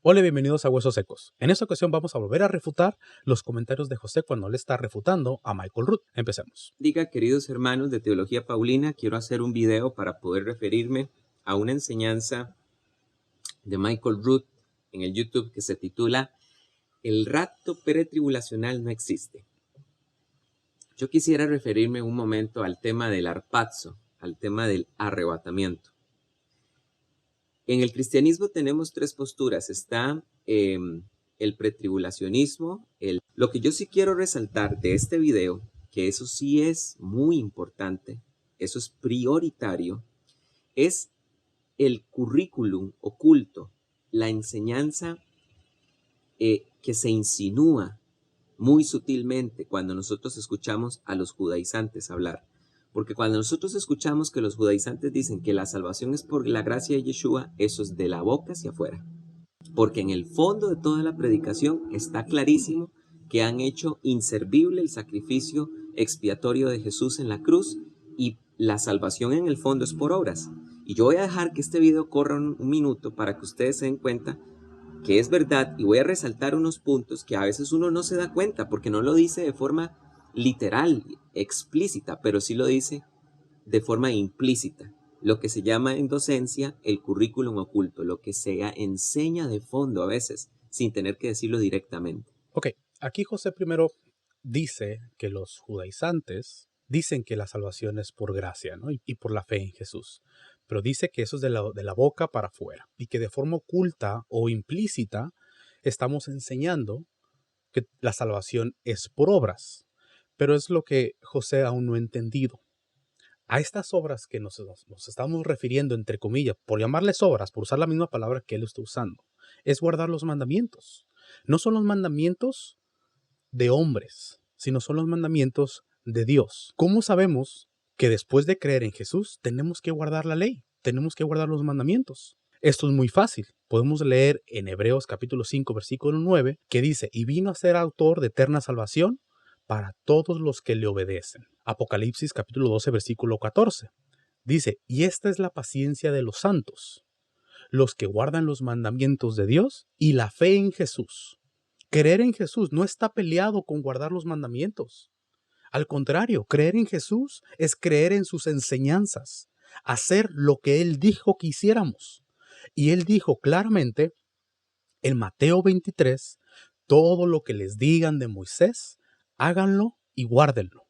Hola y bienvenidos a Huesos Secos. En esta ocasión vamos a volver a refutar los comentarios de José cuando le está refutando a Michael Root. Empecemos. Diga, queridos hermanos de Teología Paulina, quiero hacer un video para poder referirme a una enseñanza de Michael Root en el YouTube que se titula El rapto pretribulacional no existe. Yo quisiera referirme un momento al tema del harpazo, al tema del arrebatamiento. En el cristianismo tenemos tres posturas. Está el pretribulacionismo. Lo que yo sí quiero resaltar de este video, que eso sí es muy importante, eso es prioritario, es el currículum oculto, la enseñanza que se insinúa muy sutilmente cuando nosotros escuchamos a los judaizantes hablar. Porque cuando nosotros escuchamos que los judaizantes dicen que la salvación es por la gracia de Yeshua, eso es de la boca hacia afuera. Porque en el fondo de toda la predicación está clarísimo que han hecho inservible el sacrificio expiatorio de Jesús en la cruz y la salvación en el fondo es por obras. Y yo voy a dejar que este video corra un minuto para que ustedes se den cuenta que es verdad, y voy a resaltar unos puntos que a veces uno no se da cuenta porque no lo dice de forma literal, explícita, pero sí lo dice de forma implícita. Lo que se llama en docencia el currículum oculto, lo que se enseña de fondo a veces, sin tener que decirlo directamente. Ok, aquí José primero dice que los judaizantes dicen que la salvación es por gracia, ¿no? y por la fe en Jesús. Pero dice que eso es de la boca para afuera y que de forma oculta o implícita estamos enseñando que la salvación es por obras. Pero es lo que José aún no ha entendido. A estas obras que nos estamos refiriendo, entre comillas, por llamarles obras, por usar la misma palabra que él está usando, es guardar los mandamientos. No son los mandamientos de hombres, sino son los mandamientos de Dios. ¿Cómo sabemos que después de creer en Jesús tenemos que guardar la ley? Tenemos que guardar los mandamientos. Esto es muy fácil. Podemos leer en Hebreos capítulo 5, versículo 9, que dice, y vino a ser autor de eterna salvación para todos los que le obedecen. Apocalipsis capítulo 12, versículo 14. Dice, y esta es la paciencia de los santos, los que guardan los mandamientos de Dios y la fe en Jesús. Creer en Jesús no está peleado con guardar los mandamientos. Al contrario, creer en Jesús es creer en sus enseñanzas, hacer lo que Él dijo que hiciéramos. Y Él dijo claramente en Mateo 23, todo lo que les digan de Moisés, háganlo y guárdenlo.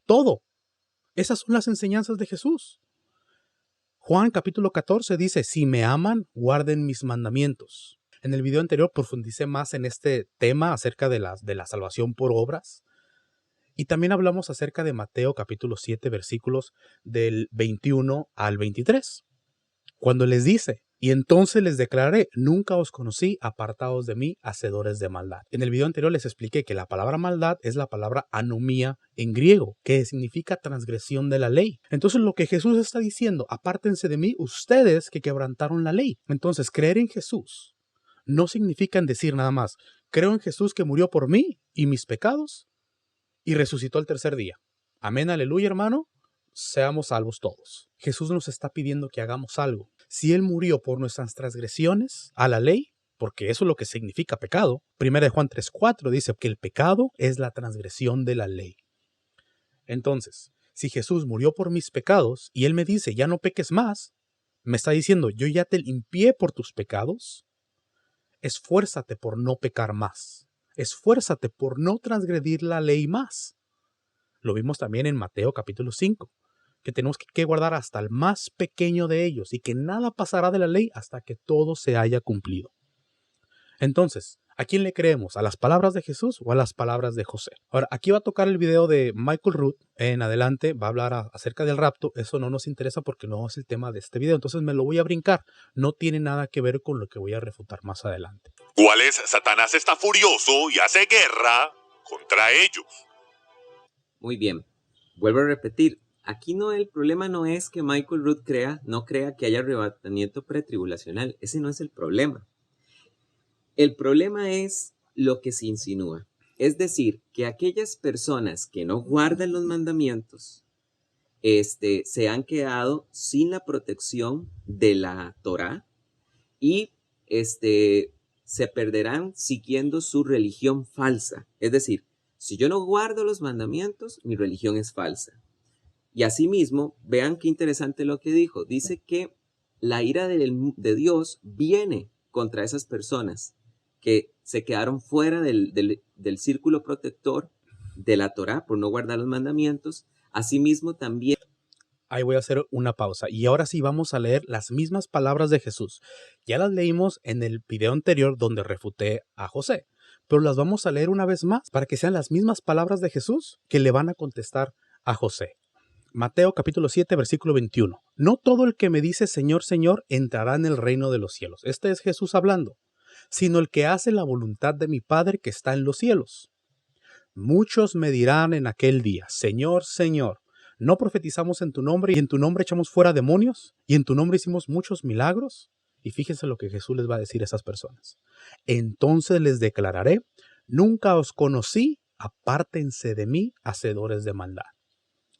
Todo. Esas son las enseñanzas de Jesús. Juan capítulo 14 dice, si me aman, guarden mis mandamientos. En el video anterior profundicé más en este tema acerca de la salvación por obras. Y también hablamos acerca de Mateo capítulo 7 versículos del 21 al 23. Cuando les dice, y entonces les declararé, nunca os conocí, apartados de mí, hacedores de maldad. En el video anterior les expliqué que la palabra maldad es la palabra anomía en griego, que significa transgresión de la ley. Entonces lo que Jesús está diciendo, apártense de mí, ustedes que quebrantaron la ley. Entonces creer en Jesús no significa decir nada más, creo en Jesús que murió por mí y mis pecados y resucitó al tercer día. Amén, aleluya, hermano. Seamos salvos todos. Jesús nos está pidiendo que hagamos algo. Si Él murió por nuestras transgresiones a la ley, porque eso es lo que significa pecado, 1 Juan 3:4 dice que el pecado es la transgresión de la ley. Entonces, si Jesús murió por mis pecados y Él me dice, ya no peques más, me está diciendo, yo ya te limpié por tus pecados, esfuérzate por no pecar más. Esfuérzate por no transgredir la ley más. Lo vimos también en Mateo capítulo 5, que tenemos que guardar hasta el más pequeño de ellos y que nada pasará de la ley hasta que todo se haya cumplido. Entonces, ¿a quién le creemos? ¿A las palabras de Jesús o a las palabras de José? Ahora, aquí va a tocar el video de Michael Root. En adelante va a hablar acerca del rapto. Eso no nos interesa porque no es el tema de este video. Entonces me lo voy a brincar. No tiene nada que ver con lo que voy a refutar más adelante. ¿Cuál es? Satanás está furioso y hace guerra contra ellos. Muy bien, vuelvo a repetir, aquí el problema no es que Michael Root no crea que haya arrebatamiento pretribulacional, ese no es el problema. El problema es lo que se insinúa, es decir, que aquellas personas que no guardan los mandamientos se han quedado sin la protección de la Torá y se perderán siguiendo su religión falsa. Es decir, si yo no guardo los mandamientos, mi religión es falsa. Y asimismo, vean qué interesante lo que dijo. Dice que la ira de Dios viene contra esas personas que se quedaron fuera del círculo protector de la Torá por no guardar los mandamientos. Asimismo, también... Ahí voy a hacer una pausa. Y ahora sí vamos a leer las mismas palabras de Jesús. Ya las leímos en el video anterior donde refuté a José, pero las vamos a leer una vez más para que sean las mismas palabras de Jesús que le van a contestar a José. Mateo capítulo 7, versículo 21. No todo el que me dice Señor, Señor, entrará en el reino de los cielos. Este es Jesús hablando, sino el que hace la voluntad de mi Padre que está en los cielos. Muchos me dirán en aquel día, Señor, Señor, ¿no profetizamos en tu nombre y en tu nombre echamos fuera demonios y en tu nombre hicimos muchos milagros? Y fíjense lo que Jesús les va a decir a esas personas. Entonces les declararé, nunca os conocí, apártense de mí, hacedores de maldad.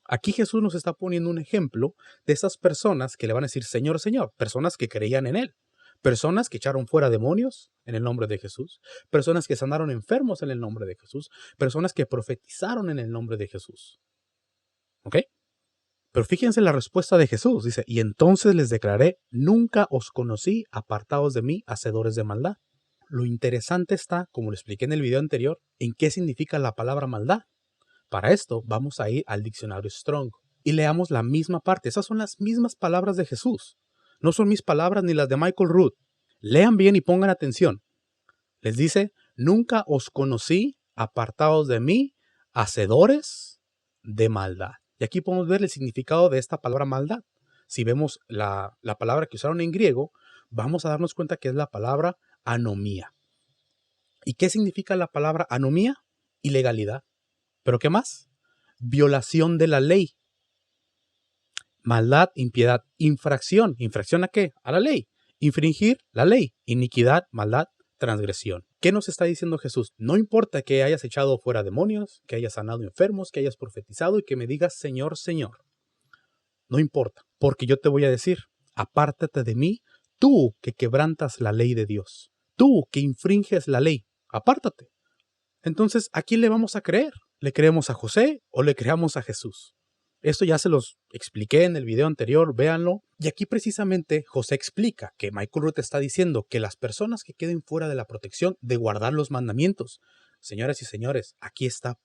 Aquí Jesús nos está poniendo un ejemplo de esas personas que le van a decir Señor, Señor, personas que creían en Él, personas que echaron fuera demonios en el nombre de Jesús, personas que sanaron enfermos en el nombre de Jesús, personas que profetizaron en el nombre de Jesús. ¿Ok? Pero fíjense la respuesta de Jesús. Dice, y entonces les declaré, nunca os conocí, apartados de mí, hacedores de maldad. Lo interesante está, como lo expliqué en el video anterior, en qué significa la palabra maldad. Para esto vamos a ir al diccionario Strong y leamos la misma parte. Esas son las mismas palabras de Jesús. No son mis palabras ni las de Michael Root. Lean bien y pongan atención. Les dice, nunca os conocí, apartados de mí, hacedores de maldad. Y aquí podemos ver el significado de esta palabra maldad. Si vemos la palabra que usaron en griego, vamos a darnos cuenta que es la palabra anomía. ¿Y qué significa la palabra anomía? Ilegalidad. ¿Pero qué más? Violación de la ley. Maldad, impiedad, infracción. ¿Infracción a qué? A la ley. Infringir la ley. Iniquidad, maldad, transgresión. ¿Qué nos está diciendo Jesús? No importa que hayas echado fuera demonios, que hayas sanado enfermos, que hayas profetizado y que me digas Señor, Señor. No importa, porque yo te voy a decir, apártate de mí, tú que quebrantas la ley de Dios. Tú que infringes la ley, apártate. Entonces, ¿a quién le vamos a creer? ¿Le creemos a José o le creamos a Jesús? Esto ya se los expliqué en el video anterior, véanlo. Y aquí precisamente José explica que Michael Root está diciendo que las personas que queden fuera de la protección de guardar los mandamientos. Señoras y señores, aquí está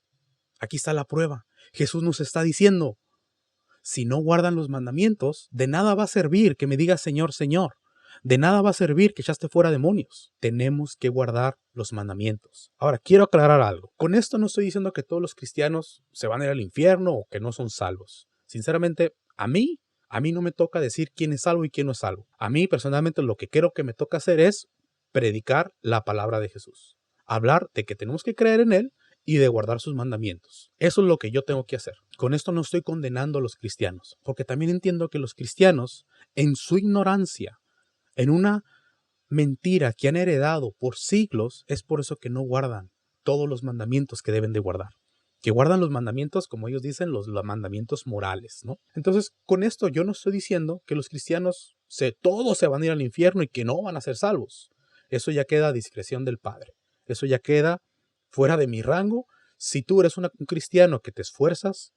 la prueba. Jesús nos está diciendo, si no guardan los mandamientos, de nada va a servir que me digas Señor, Señor. De nada va a servir que echaste fuera demonios. Tenemos que guardar los mandamientos. Ahora, quiero aclarar algo. Con esto no estoy diciendo que todos los cristianos se van a ir al infierno o que no son salvos. Sinceramente, a mí no me toca decir quién es salvo y quién no es salvo. A mí, personalmente, lo que creo que me toca hacer es predicar la palabra de Jesús. Hablar de que tenemos que creer en Él y de guardar sus mandamientos. Eso es lo que yo tengo que hacer. Con esto no estoy condenando a los cristianos, porque también entiendo que los cristianos, en su ignorancia, en una mentira que han heredado por siglos, es por eso que no guardan todos los mandamientos que deben de guardar. Que guardan los mandamientos, como ellos dicen, los mandamientos morales, ¿no? Entonces, con esto yo no estoy diciendo que los cristianos todos se van a ir al infierno y que no van a ser salvos. Eso ya queda a discreción del Padre. Eso ya queda fuera de mi rango. Si tú eres un cristiano que te esfuerzas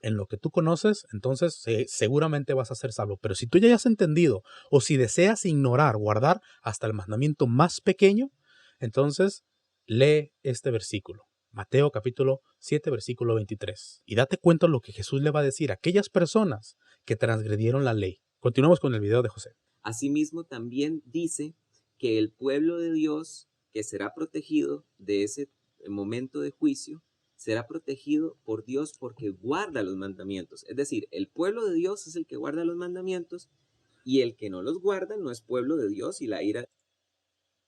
en lo que tú conoces, entonces seguramente vas a ser salvo. Pero si tú ya has entendido o si deseas ignorar, guardar hasta el mandamiento más pequeño, entonces lee este versículo. Mateo capítulo 7, versículo 23. Y date cuenta lo que Jesús le va a decir a aquellas personas que transgredieron la ley. Continuamos con el video de José. Asimismo también dice que el pueblo de Dios que será protegido de ese momento de juicio será protegido por Dios porque guarda los mandamientos. Es decir, el pueblo de Dios es el que guarda los mandamientos y el que no los guarda no es pueblo de Dios y la ira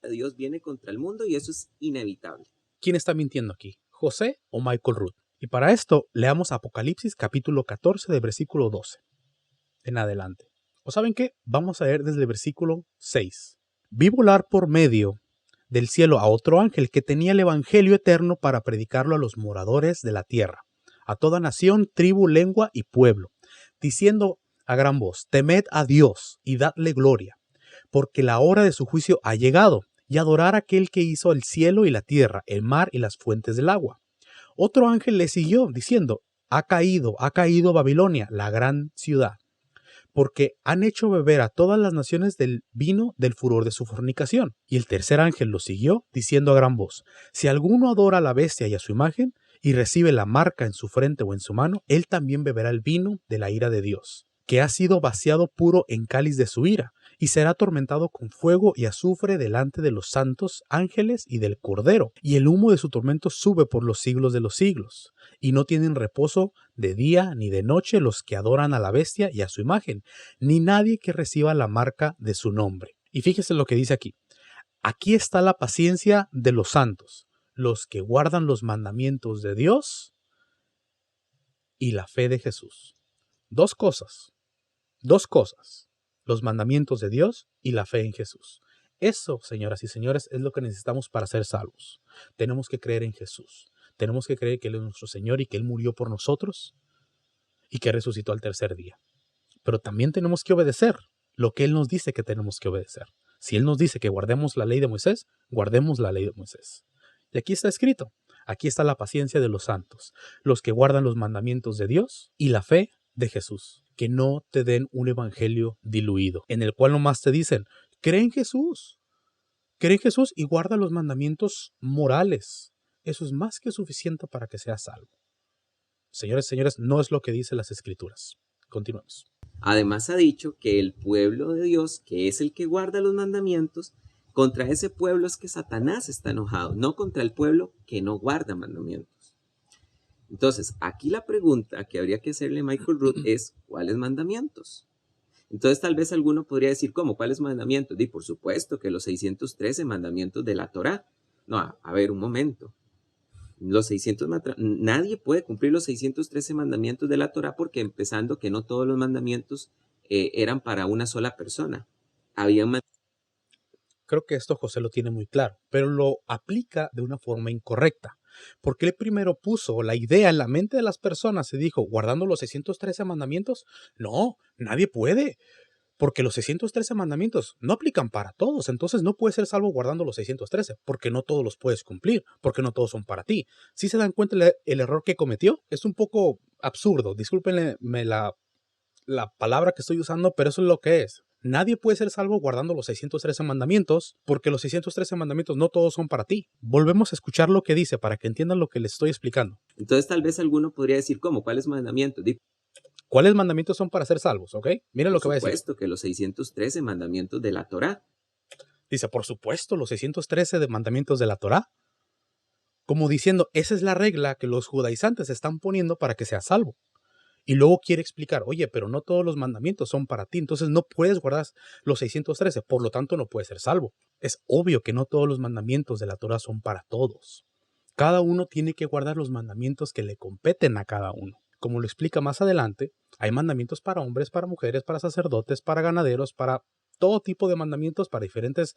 de Dios viene contra el mundo y eso es inevitable. ¿Quién está mintiendo aquí? ¿José o Michael Root? Y para esto leamos Apocalipsis capítulo 14 de versículo 12 en adelante. ¿O saben qué? Vamos a leer desde el versículo 6. Vi volar por medio del cielo a otro ángel que tenía el evangelio eterno para predicarlo a los moradores de la tierra, a toda nación, tribu, lengua y pueblo, diciendo a gran voz, temed a Dios y dadle gloria, porque la hora de su juicio ha llegado, y adorar a aquel que hizo el cielo y la tierra, el mar y las fuentes del agua. Otro ángel le siguió, diciendo, ha caído Babilonia, la gran ciudad, porque han hecho beber a todas las naciones del vino del furor de su fornicación. Y el tercer ángel lo siguió, diciendo a gran voz, si alguno adora a la bestia y a su imagen, y recibe la marca en su frente o en su mano, él también beberá el vino de la ira de Dios, que ha sido vaciado puro en cáliz de su ira, y será atormentado con fuego y azufre delante de los santos ángeles y del Cordero, y el humo de su tormento sube por los siglos de los siglos, y no tienen reposo de día ni de noche los que adoran a la bestia y a su imagen, ni nadie que reciba la marca de su nombre. Y fíjese lo que dice aquí. Aquí está la paciencia de los santos, los que guardan los mandamientos de Dios y la fe de Jesús. Dos cosas, los mandamientos de Dios y la fe en Jesús. Eso, señoras y señores, es lo que necesitamos para ser salvos. Tenemos que creer en Jesús. Tenemos que creer que Él es nuestro Señor y que Él murió por nosotros y que resucitó al tercer día. Pero también tenemos que obedecer lo que Él nos dice que tenemos que obedecer. Si Él nos dice que guardemos la ley de Moisés, guardemos la ley de Moisés. Y aquí está escrito, aquí está la paciencia de los santos, los que guardan los mandamientos de Dios y la fe de Jesús. Que no te den un evangelio diluido, en el cual nomás te dicen, cree en Jesús y guarda los mandamientos morales. Eso es más que suficiente para que seas salvo. Señores, no es lo que dicen las Escrituras. Continuemos. Además ha dicho que el pueblo de Dios, que es el que guarda los mandamientos, contra ese pueblo es que Satanás está enojado, no contra el pueblo que no guarda mandamientos. Entonces, aquí la pregunta que habría que hacerle a Michael Rood es, ¿cuáles mandamientos? Entonces, tal vez alguno podría decir, ¿cómo? ¿Cuáles mandamientos? Y por supuesto que los 613 mandamientos de la Torá. No, a ver, un momento. Nadie puede cumplir los 613 mandamientos de la Torá porque empezando que no todos los mandamientos eran para una sola persona. Creo que esto José lo tiene muy claro, pero lo aplica de una forma incorrecta. Porque él primero puso la idea en la mente de las personas y dijo, guardando los 613 mandamientos, no, nadie puede. Porque los 613 mandamientos no aplican para todos, entonces no puedes ser salvo guardando los 613, porque no todos los puedes cumplir, porque no todos son para ti. ¿Sí se dan cuenta el error que cometió? Es un poco absurdo, discúlpenme la palabra que estoy usando, pero eso es lo que es. Nadie puede ser salvo guardando los 613 mandamientos, porque los 613 mandamientos no todos son para ti. Volvemos a escuchar lo que dice para que entiendan lo que les estoy explicando. Entonces tal vez alguno podría decir, ¿cómo? ¿Cuáles mandamientos? ¿Cuáles mandamientos son para ser salvos? ¿Ok? Miren lo que va a decir. Por supuesto que los 613 mandamientos de la Torá. Dice, por supuesto, los 613 de mandamientos de la Torá. Como diciendo, esa es la regla que los judaizantes están poniendo para que seas salvo. Y luego quiere explicar, oye, pero no todos los mandamientos son para ti, entonces no puedes guardar los 613, por lo tanto no puedes ser salvo. Es obvio que no todos los mandamientos de la Torá son para todos. Cada uno tiene que guardar los mandamientos que le competen a cada uno. Como lo explica más adelante, hay mandamientos para hombres, para mujeres, para sacerdotes, para ganaderos, para todo tipo de mandamientos, para diferentes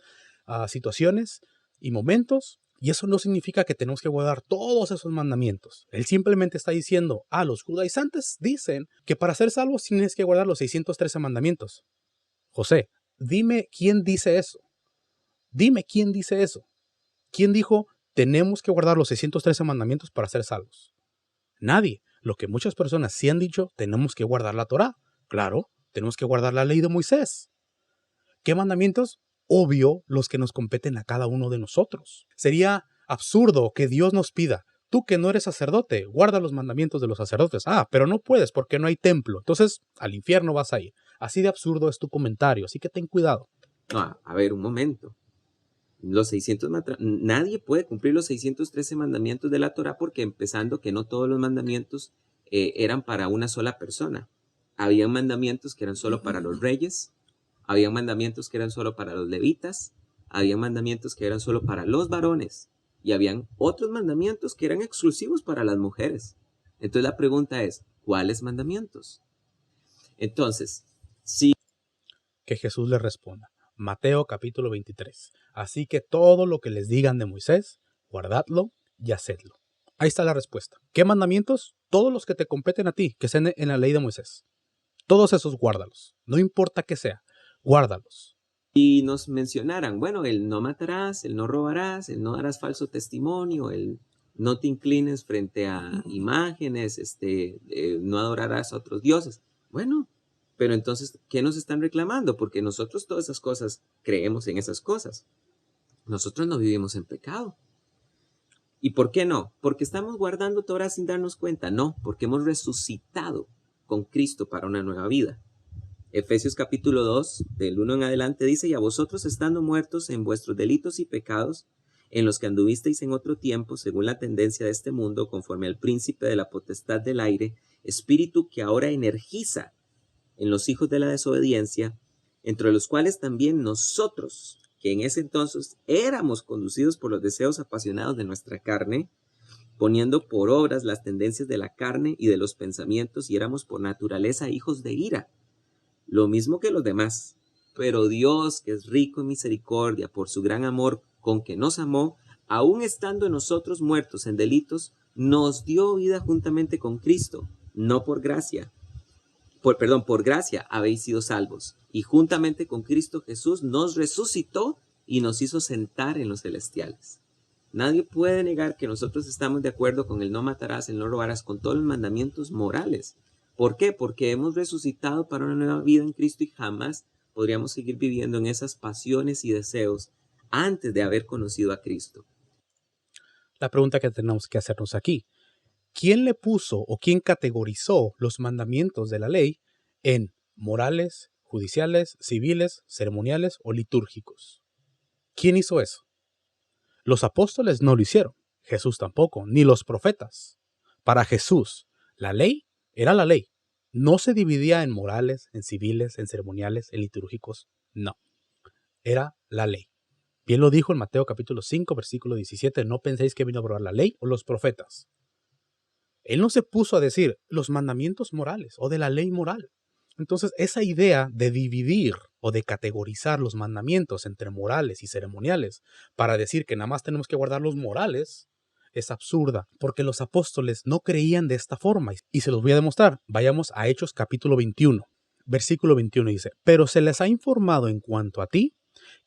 situaciones y momentos. Y eso no significa que tenemos que guardar todos esos mandamientos. Él simplemente está diciendo, los judaizantes dicen que para ser salvos tienes que guardar los 613 mandamientos. José, dime quién dice eso. Dime quién dice eso. ¿Quién dijo tenemos que guardar los 613 mandamientos para ser salvos? Nadie. Lo que muchas personas sí han dicho, tenemos que guardar la Torá. Claro, tenemos que guardar la ley de Moisés. ¿Qué mandamientos? Obvio, los que nos competen a cada uno de nosotros. Sería absurdo que Dios nos pida, tú que no eres sacerdote, guarda los mandamientos de los sacerdotes. Pero no puedes porque no hay templo. Entonces, al infierno vas a ir. Así de absurdo es tu comentario, así que ten cuidado. No, a ver, un momento. Nadie puede cumplir los 613 mandamientos de la Torá porque empezando que no todos los mandamientos eran para una sola persona. Había mandamientos que eran solo para los reyes, había mandamientos que eran solo para los levitas, había mandamientos que eran solo para los varones y habían otros mandamientos que eran exclusivos para las mujeres. Entonces la pregunta es, ¿cuáles mandamientos? Entonces, sí. Que Jesús le responda. Mateo capítulo 23. Así que todo lo que les digan de Moisés, guardadlo y hacedlo. Ahí está la respuesta. ¿Qué mandamientos? Todos los que te competen a ti, que estén en la ley de Moisés. Todos esos guárdalos. No importa qué sea, guárdalos. y nos mencionaran, bueno, el no matarás, el no robarás, el no darás falso testimonio, el no te inclines frente a imágenes, no adorarás a otros dioses. Bueno, pero entonces, ¿qué nos están reclamando? Porque nosotros todas esas cosas creemos en esas cosas. Nosotros no vivimos en pecado. ¿Y por qué no? ¿Porque estamos guardando Torah sin darnos cuenta? No, porque hemos resucitado con Cristo para una nueva vida. Efesios capítulo 2, del 1 en adelante dice, y a vosotros estando muertos en vuestros delitos y pecados, en los que anduvisteis en otro tiempo, según la tendencia de este mundo, conforme al príncipe de la potestad del aire, espíritu que ahora energiza en los hijos de la desobediencia, entre los cuales también nosotros, que en ese entonces éramos conducidos por los deseos apasionados de nuestra carne, poniendo por obras las tendencias de la carne y de los pensamientos, y éramos por naturaleza hijos de ira, lo mismo que los demás. Pero Dios, que es rico en misericordia, por su gran amor con que nos amó, aun estando nosotros muertos en delitos, nos dio vida juntamente con Cristo, no por gracia. Por gracia habéis sido salvos, y juntamente con Cristo Jesús nos resucitó y nos hizo sentar en los celestiales. Nadie puede negar que nosotros estamos de acuerdo con el no matarás, el no robarás, con todos los mandamientos morales. ¿Por qué? Porque hemos resucitado para una nueva vida en Cristo y jamás podríamos seguir viviendo en esas pasiones y deseos antes de haber conocido a Cristo. La pregunta que tenemos que hacernos aquí: ¿quién le puso o quién categorizó los mandamientos de la ley en morales, judiciales, civiles, ceremoniales o litúrgicos? ¿Quién hizo eso? Los apóstoles no lo hicieron, Jesús tampoco, ni los profetas. Para Jesús, la ley era la ley. No se dividía en morales, en civiles, en ceremoniales, en litúrgicos. No. Era la ley. Bien lo dijo en Mateo capítulo 5, versículo 17. No penséis que vino a aprobar la ley o los profetas. Él no se puso a decir los mandamientos morales o de la ley moral. Entonces, esa idea de dividir o de categorizar los mandamientos entre morales y ceremoniales para decir que nada más tenemos que guardar los morales es absurda, porque los apóstoles no creían de esta forma, y se los voy a demostrar. Vayamos a Hechos capítulo 21, versículo 21 dice, pero se les ha informado en cuanto a ti,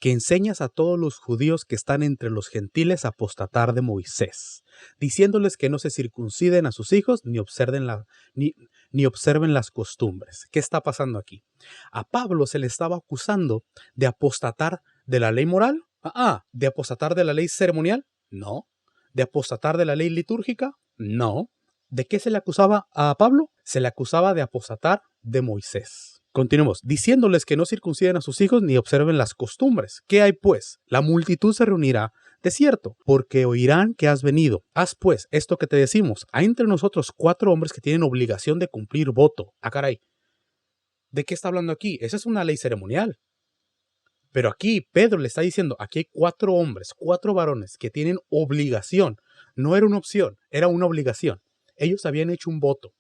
que enseñas a todos los judíos que están entre los gentiles a apostatar de Moisés, diciéndoles que no se circunciden a sus hijos ni observen las costumbres. ¿Qué está pasando aquí? A Pablo se le estaba acusando de apostatar de la ley moral. ¿De apostatar de la ley ceremonial? No. ¿De apostatar de la ley litúrgica? No. ¿De qué se le acusaba a Pablo? Se le acusaba de apostatar de Moisés. Continuemos, diciéndoles que no circunciden a sus hijos ni observen las costumbres. ¿Qué hay pues? La multitud se reunirá, de cierto, porque oirán que has venido. Haz pues esto que te decimos. Hay entre nosotros 4 hombres que tienen obligación de cumplir voto. Caray. ¿De qué está hablando aquí? Esa es una ley ceremonial. Pero aquí Pedro le está diciendo, aquí hay 4 hombres, 4 varones que tienen obligación. No era una opción, era una obligación. Ellos habían hecho un voto.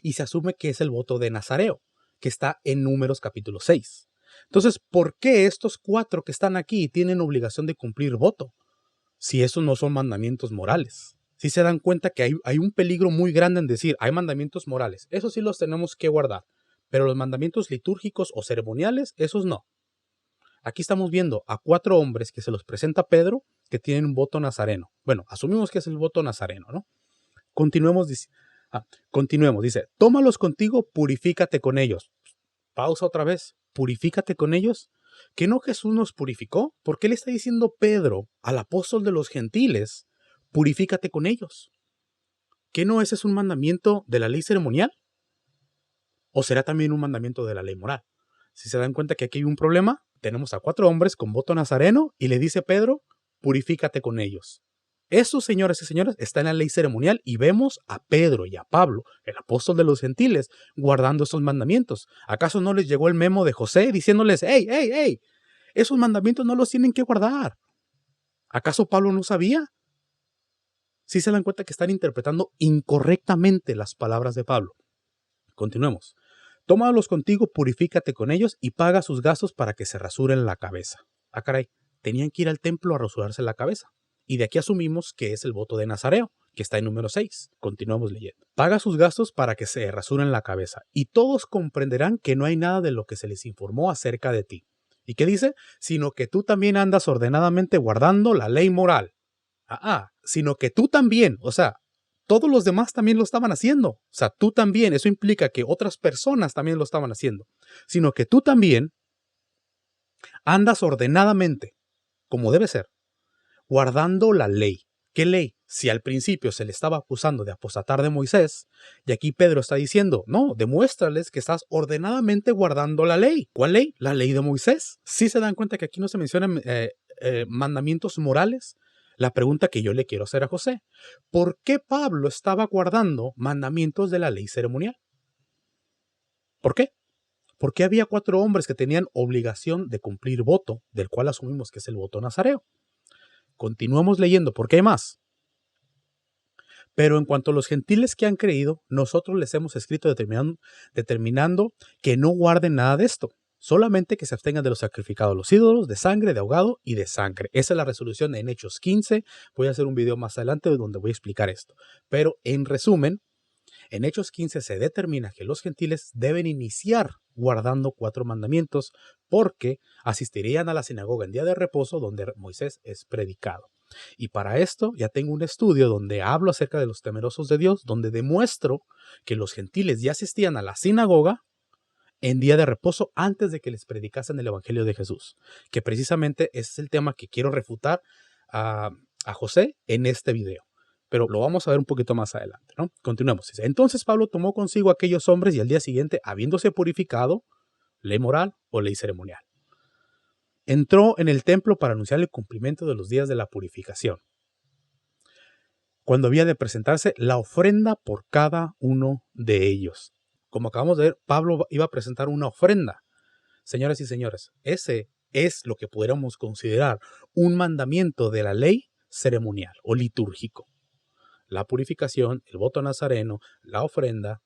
Y se asume que es el voto de Nazareo, que está en Números capítulo 6. Entonces, ¿por qué estos 4 que están aquí tienen obligación de cumplir voto? Si esos no son mandamientos morales. Si se dan cuenta que hay un peligro muy grande en decir, hay mandamientos morales. Esos sí los tenemos que guardar. Pero los mandamientos litúrgicos o ceremoniales, esos no. Aquí estamos viendo a 4 hombres que se los presenta Pedro que tienen un voto nazareno. Bueno, asumimos que es el voto nazareno, ¿no? Continuemos, dice, tómalos contigo, purifícate con ellos. Pausa otra vez, purifícate con ellos. ¿Que no Jesús nos purificó? ¿Por qué le está diciendo Pedro al apóstol de los gentiles, purifícate con ellos? ¿Que no ese es un mandamiento de la ley ceremonial? ¿O será también un mandamiento de la ley moral? Si se dan cuenta que aquí hay un problema, tenemos a 4 hombres con voto nazareno y le dice Pedro, purifícate con ellos. Eso, señores y señores, está en la ley ceremonial y vemos a Pedro y a Pablo, el apóstol de los gentiles, guardando esos mandamientos. ¿Acaso no les llegó el memo de José diciéndoles, hey, esos mandamientos no los tienen que guardar? ¿Acaso Pablo no sabía? Sí se dan cuenta que están interpretando incorrectamente las palabras de Pablo. Continuemos. Tómalos contigo, purifícate con ellos y paga sus gastos para que se rasuren la cabeza. Caray, tenían que ir al templo a rasurarse la cabeza. Y de aquí asumimos que es el voto de Nazareo, que está en número 6. Continuamos leyendo. Paga sus gastos para que se rasuren la cabeza, y todos comprenderán que no hay nada de lo que se les informó acerca de ti. ¿Y qué dice? Sino que tú también andas ordenadamente guardando la ley moral. Sino que tú también, o sea, todos los demás también lo estaban haciendo. O sea, tú también, eso implica que otras personas también lo estaban haciendo. Sino que tú también andas ordenadamente, como debe ser, guardando la ley. ¿Qué ley? Si al principio se le estaba acusando de apostatar de Moisés, y aquí Pedro está diciendo, no, demuéstrales que estás ordenadamente guardando la ley. ¿Cuál ley? La ley de Moisés. ¿Sí se dan cuenta que aquí no se mencionan mandamientos morales? La pregunta que yo le quiero hacer a José, ¿por qué Pablo estaba guardando mandamientos de la ley ceremonial? ¿Por qué? Porque había 4 hombres que tenían obligación de cumplir voto, del cual asumimos que es el voto nazareo. Continuamos leyendo, porque hay más. Pero en cuanto a los gentiles que han creído, nosotros les hemos escrito determinando que no guarden nada de esto, solamente que se abstengan de los sacrificados a los ídolos, de sangre, de ahogado y de sangre. Esa es la resolución en Hechos 15. Voy a hacer un video más adelante donde voy a explicar esto. Pero en resumen, en Hechos 15 se determina que los gentiles deben iniciar guardando 4 mandamientos porque asistirían a la sinagoga en día de reposo donde Moisés es predicado. Y para esto ya tengo un estudio donde hablo acerca de los temerosos de Dios, donde demuestro que los gentiles ya asistían a la sinagoga en día de reposo antes de que les predicasen el evangelio de Jesús, que precisamente es el tema que quiero refutar a José en este video. Pero lo vamos a ver un poquito más adelante, ¿no? Continuemos. Entonces Pablo tomó consigo a aquellos hombres y al día siguiente, habiéndose purificado, ley moral o ley ceremonial, entró en el templo para anunciar el cumplimiento de los días de la purificación, cuando había de presentarse la ofrenda por cada uno de ellos. Como acabamos de ver, Pablo iba a presentar una ofrenda. Señoras y señores, ese es lo que pudiéramos considerar un mandamiento de la ley ceremonial o litúrgico. La purificación, el voto nazareno, la ofrenda,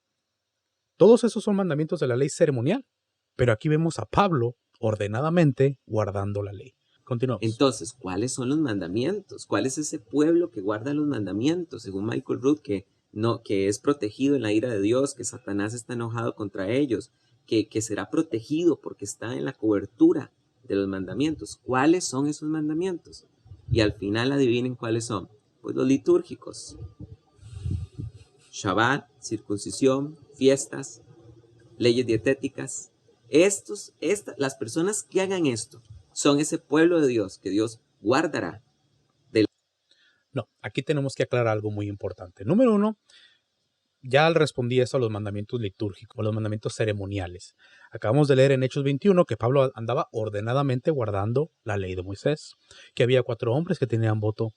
todos esos son mandamientos de la ley ceremonial. Pero aquí vemos a Pablo ordenadamente guardando la ley. Continuamos. Entonces, ¿cuáles son los mandamientos? ¿Cuál es ese pueblo que guarda los mandamientos? Según Michael Root, que es protegido en la ira de Dios, que Satanás está enojado contra ellos, que será protegido porque está en la cobertura de los mandamientos. ¿Cuáles son esos mandamientos? Y al final adivinen cuáles son. Pues los litúrgicos. Shabbat, circuncisión, fiestas, leyes dietéticas. Las personas que hagan esto son ese pueblo de Dios que Dios guardará. No, aquí tenemos que aclarar algo muy importante. Número 1, ya respondí eso a los mandamientos litúrgicos, a los mandamientos ceremoniales. Acabamos de leer en Hechos 21 que Pablo andaba ordenadamente guardando la ley de Moisés, que había 4 hombres que tenían voto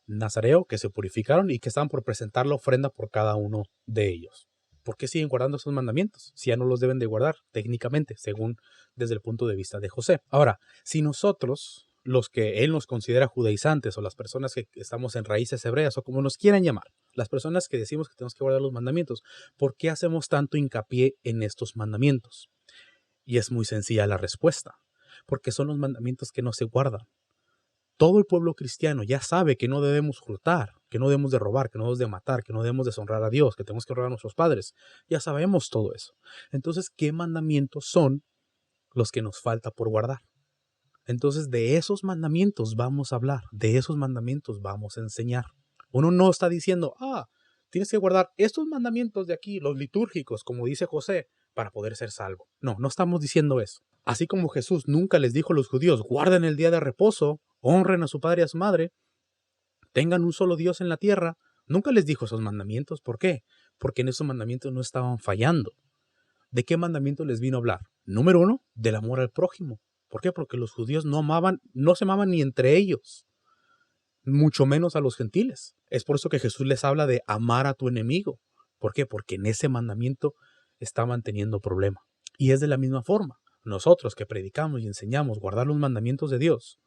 nazareo, que se purificaron y que estaban por presentar la ofrenda por cada uno de ellos. ¿Por qué siguen guardando esos mandamientos? Si ya no los deben de guardar técnicamente, según desde el punto de vista de José. Ahora, si nosotros, los que él nos considera judaizantes o las personas que estamos en raíces hebreas o como nos quieran llamar, las personas que decimos que tenemos que guardar los mandamientos, ¿por qué hacemos tanto hincapié en estos mandamientos? Y es muy sencilla la respuesta, porque son los mandamientos que no se guardan. Todo el pueblo cristiano ya sabe que no debemos hurtar, que no debemos de robar, que no debemos de matar, que no debemos deshonrar a Dios, que tenemos que honrar a nuestros padres. Ya sabemos todo eso. Entonces, ¿qué mandamientos son los que nos falta por guardar? Entonces, de esos mandamientos vamos a hablar, de esos mandamientos vamos a enseñar. Uno no está diciendo, tienes que guardar estos mandamientos de aquí, los litúrgicos, como dice José, para poder ser salvo. No, no estamos diciendo eso. Así como Jesús nunca les dijo a los judíos, guarden el día de reposo, honren a su padre y a su madre, tengan un solo Dios en la tierra, nunca les dijo esos mandamientos. ¿Por qué? Porque en esos mandamientos no estaban fallando. ¿De qué mandamiento les vino a hablar? Número 1, del amor al prójimo. ¿Por qué? Porque los judíos no se amaban ni entre ellos, mucho menos a los gentiles. Es por eso que Jesús les habla de amar a tu enemigo. ¿Por qué? Porque en ese mandamiento estaban teniendo problema. Y es de la misma forma. Nosotros que predicamos y enseñamos guardar los mandamientos de Dios,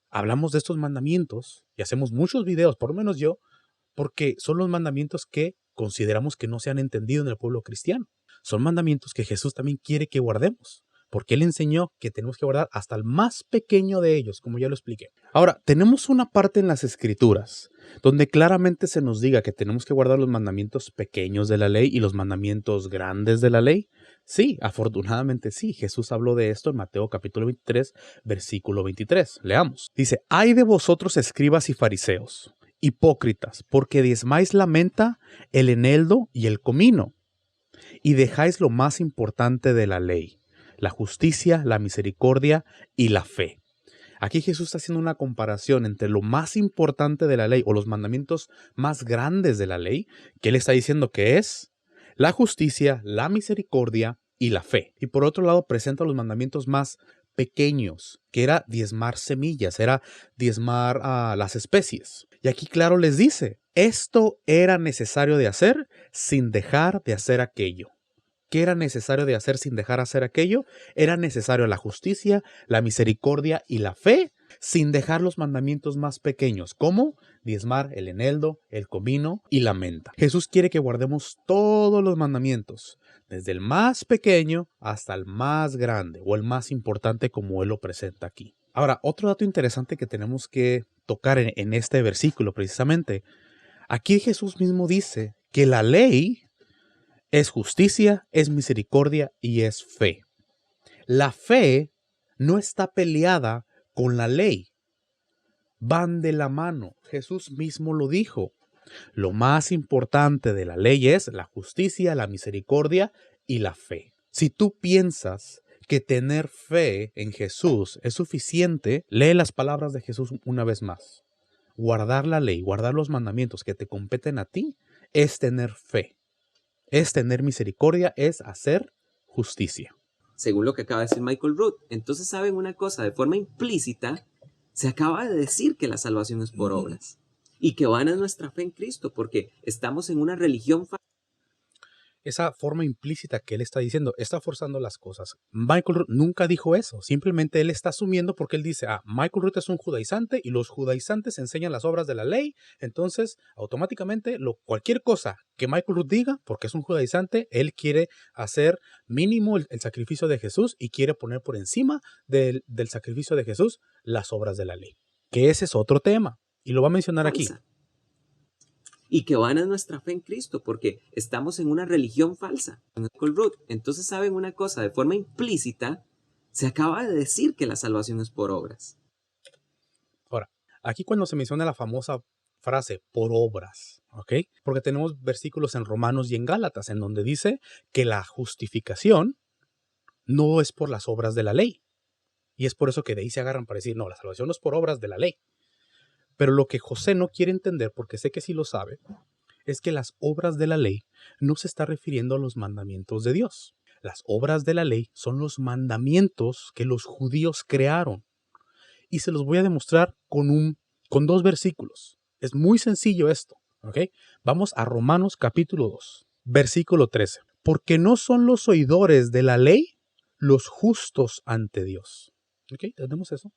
hablamos de estos mandamientos y hacemos muchos videos, por lo menos yo, porque son los mandamientos que consideramos que no se han entendido en el pueblo cristiano. Son mandamientos que Jesús también quiere que guardemos, porque Él enseñó que tenemos que guardar hasta el más pequeño de ellos, como ya lo expliqué. Ahora, tenemos una parte en las Escrituras donde claramente se nos diga que tenemos que guardar los mandamientos pequeños de la ley y los mandamientos grandes de la ley. Sí, afortunadamente sí. Jesús habló de esto en Mateo capítulo 23, versículo 23. Leamos. Dice, «Ay de vosotros escribas y fariseos, hipócritas, porque diezmáis la menta, el eneldo y el comino, y dejáis lo más importante de la ley, la justicia, la misericordia y la fe». Aquí Jesús está haciendo una comparación entre lo más importante de la ley o los mandamientos más grandes de la ley, que él está diciendo que es la justicia, la misericordia y la fe. Y por otro lado presenta los mandamientos más pequeños, que era diezmar semillas, era diezmar las especies. Y aquí claro les dice, esto era necesario de hacer sin dejar de hacer aquello. ¿Qué era necesario de hacer sin dejar hacer aquello? Era necesario la justicia, la misericordia y la fe, sin dejar los mandamientos más pequeños, como diezmar el eneldo, el comino y la menta. Jesús quiere que guardemos todos los mandamientos, desde el más pequeño hasta el más grande o el más importante como Él lo presenta aquí. Ahora, otro dato interesante que tenemos que tocar en este versículo precisamente, aquí Jesús mismo dice que la ley es justicia, es misericordia y es fe. La fe no está peleada con la ley. Van de la mano. Jesús mismo lo dijo. Lo más importante de la ley es la justicia, la misericordia y la fe. Si tú piensas que tener fe en Jesús es suficiente, lee las palabras de Jesús una vez más. Guardar la ley, guardar los mandamientos que te competen a ti, es tener fe. Es tener misericordia, es hacer justicia. Según lo que acaba de decir Michael Root. Entonces, ¿saben una cosa? De forma implícita, se acaba de decir que la salvación es por obras y que van a nuestra fe en Cristo, porque estamos en una religión falsa. Esa forma implícita que él está diciendo, está forzando las cosas. Michael Root nunca dijo eso, simplemente él está asumiendo porque él dice, Michael Root es un judaizante y los judaizantes enseñan las obras de la ley, entonces automáticamente cualquier cosa que Michael Root diga, porque es un judaizante, él quiere hacer mínimo el sacrificio de Jesús y quiere poner por encima del sacrificio de Jesús las obras de la ley, que ese es otro tema y lo va a mencionar aquí. Y que van a nuestra fe en Cristo, porque estamos en una religión falsa. Entonces, ¿saben una cosa? De forma implícita, se acaba de decir que la salvación es por obras. Ahora, aquí cuando se menciona la famosa frase por obras, ¿ok? Porque tenemos versículos en Romanos y en Gálatas en donde dice que la justificación no es por las obras de la ley. Y es por eso que de ahí se agarran para decir, no, la salvación no es por obras de la ley. Pero lo que José no quiere entender, porque sé que sí lo sabe, es que las obras de la ley no se está refiriendo a los mandamientos de Dios. Las obras de la ley son los mandamientos que los judíos crearon. Y se los voy a demostrar con dos versículos. Es muy sencillo esto, ¿ok? Vamos a Romanos capítulo 2, versículo 13. Porque no son los oidores de la ley los justos ante Dios. ¿Ok? ¿Entendemos eso?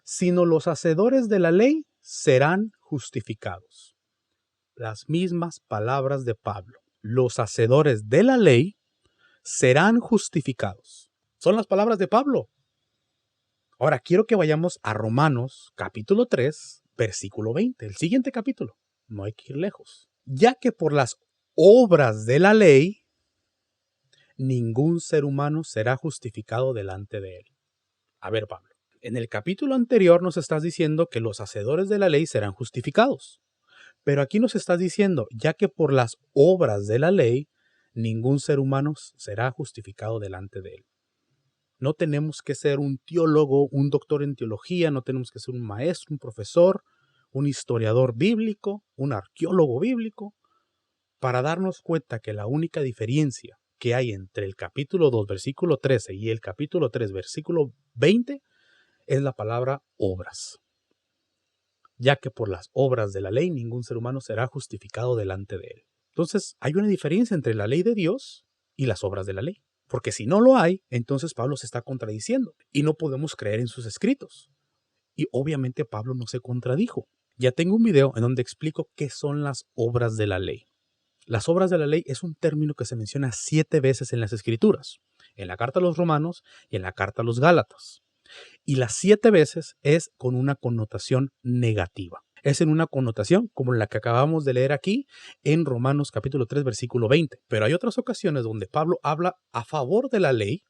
Sino los hacedores de la ley serán justificados. Las mismas palabras de Pablo. Los hacedores de la ley serán justificados. Son las palabras de Pablo. Ahora quiero que vayamos a Romanos capítulo 3, versículo 20. El siguiente capítulo. No hay que ir lejos. Ya que por las obras de la ley, ningún ser humano será justificado delante de él. A ver, Pablo. En el capítulo anterior nos estás diciendo que los hacedores de la ley serán justificados. Pero aquí nos estás diciendo, ya que por las obras de la ley, ningún ser humano será justificado delante de él. No tenemos que ser un teólogo, un doctor en teología, no tenemos que ser un maestro, un profesor, un historiador bíblico, un arqueólogo bíblico, para darnos cuenta que la única diferencia que hay entre el capítulo 2, versículo 13 y el capítulo 3, versículo 20, es la palabra obras. Ya que por las obras de la ley ningún ser humano será justificado delante de él. Entonces, hay una diferencia entre la ley de Dios y las obras de la ley. Porque si no lo hay, entonces Pablo se está contradiciendo y no podemos creer en sus escritos. Y obviamente Pablo no se contradijo. Ya tengo un video en donde explico qué son las obras de la ley. Las obras de la ley es un término que se menciona 7 veces en las Escrituras, en la carta a los Romanos y en la carta a los Gálatas. Y las 7 veces es con una connotación negativa. es en una connotación como la que acabamos de leer aquí en Romanos capítulo 3, versículo 20. Pero hay otras ocasiones donde Pablo habla a favor de la ley,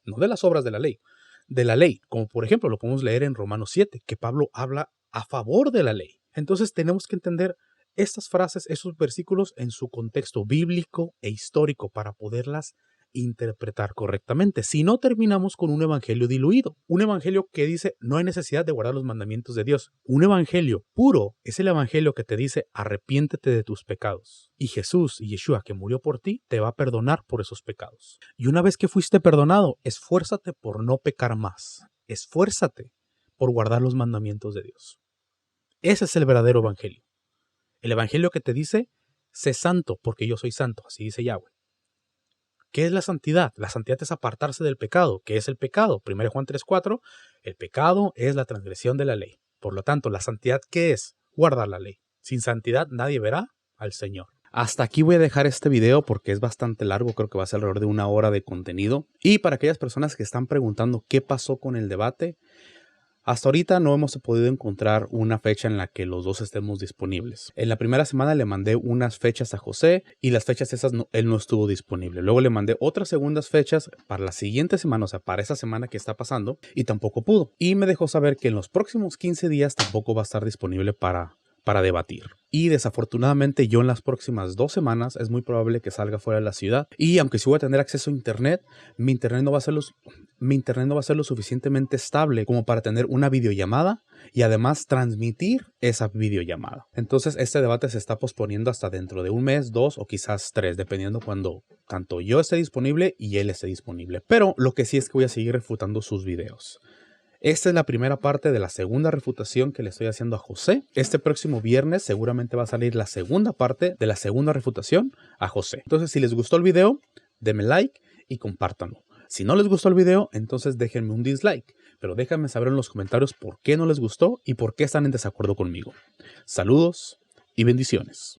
no de las obras de la ley, como por ejemplo lo podemos leer en Romanos 7, que Pablo habla a favor de la ley. Entonces tenemos que entender estas frases, esos versículos en su contexto bíblico e histórico para poderlas interpretar correctamente. Si no, terminamos con un evangelio diluido, un evangelio que dice no hay necesidad de guardar los mandamientos de Dios. Un evangelio puro es el evangelio que te dice arrepiéntete de tus pecados y Jesús y Yeshua que murió por ti te va a perdonar por esos pecados. Y una vez que fuiste perdonado, esfuérzate por no pecar más. Esfuérzate por guardar los mandamientos de Dios. Ese es el verdadero evangelio. El evangelio que te dice sé santo porque yo soy santo, así dice Yahweh. ¿Qué es la santidad? La santidad es apartarse del pecado. ¿Qué es el pecado? 1 Juan 3:4, el pecado es la transgresión de la ley. Por lo tanto, ¿la santidad qué es? Guardar la ley. Sin santidad nadie verá al Señor. Hasta aquí voy a dejar este video porque es bastante largo, creo que va a ser alrededor de 1 hora de contenido. Y para aquellas personas que están preguntando qué pasó con el debate, hasta ahorita no hemos podido encontrar una fecha en la que los dos estemos disponibles. En la primera semana le mandé unas fechas a José y las fechas esas él no estuvo disponible. Luego le mandé otras segundas fechas para la siguiente semana, o sea, para esa semana que está pasando y tampoco pudo. Y me dejó saber que en los próximos 15 días tampoco va a estar disponible para debatir. Y desafortunadamente yo en las próximas 2 semanas es muy probable que salga fuera de la ciudad. Y aunque sí voy a tener acceso a internet, mi internet no va a ser lo suficientemente estable como para tener una videollamada y además transmitir esa videollamada. Entonces este debate se está posponiendo hasta dentro de 1 mes, 2 o quizás 3, dependiendo cuando tanto yo esté disponible y él esté disponible. Pero lo que sí es que voy a seguir refutando sus videos. Esta es la primera parte de la segunda refutación que le estoy haciendo a José. Este próximo viernes seguramente va a salir la segunda parte de la segunda refutación a José. Entonces, si les gustó el video, denme like y compártanlo. Si no les gustó el video, entonces déjenme un dislike. Pero déjenme saber en los comentarios por qué no les gustó y por qué están en desacuerdo conmigo. Saludos y bendiciones.